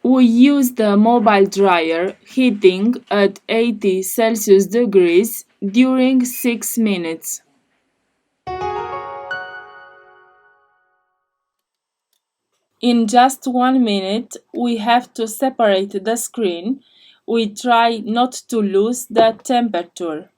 We use the mobile dryer heating at 80 Celsius degrees during 6 minutes. In just 1 minute, we have to separate the screen. We try not to lose the temperature.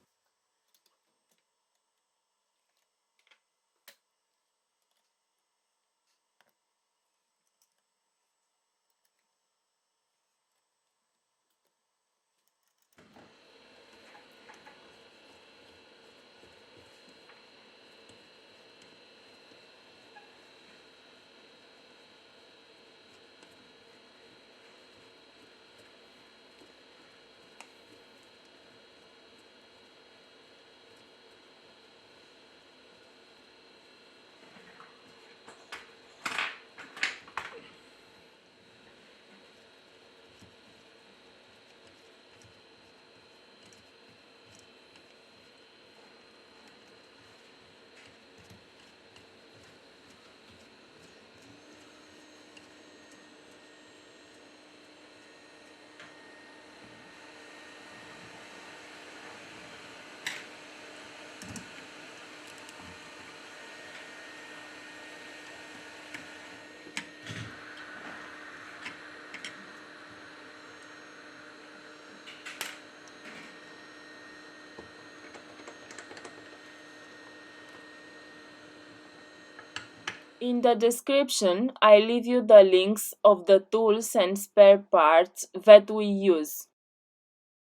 In the description, I leave you the links of the tools and spare parts that we use.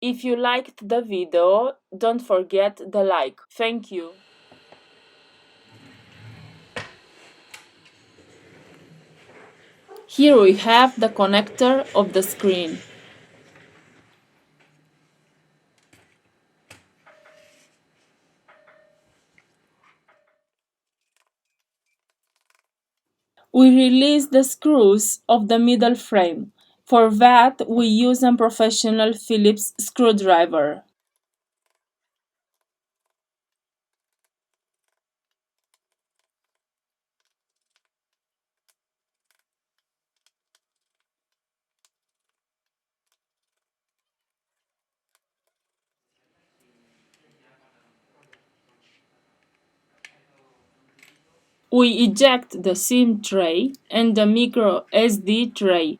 If you liked the video, don't forget the like. Thank you. Here we have the connector of the screen. We release the screws of the middle frame. For that, we use a professional Phillips screwdriver. We eject the SIM tray and the micro SD tray.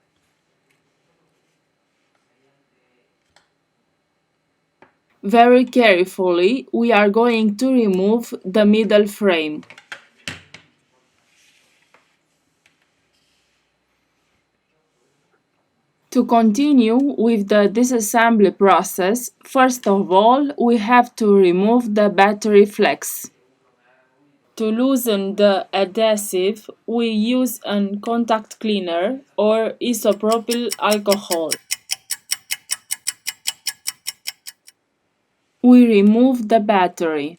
Very carefully, we are going to remove the middle frame. To continue with the disassembly process, first of all, we have to remove the battery flex. To loosen the adhesive, we use a contact cleaner or isopropyl alcohol. We remove the battery.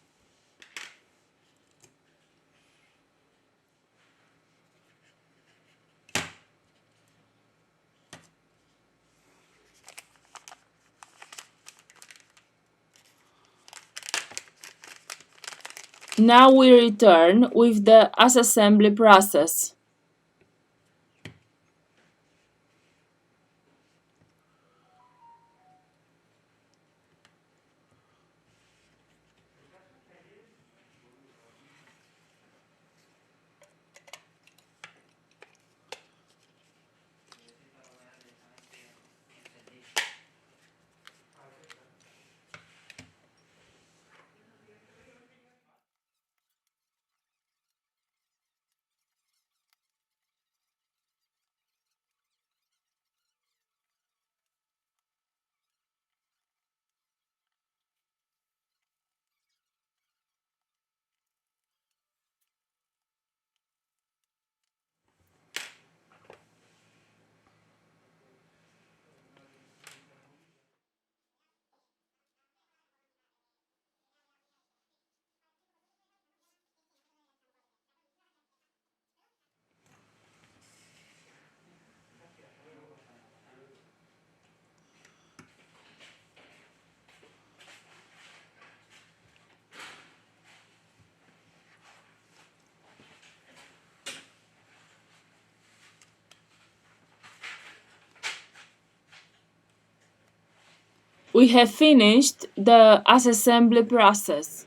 Now we return with the assembly process. We have finished the assembly process.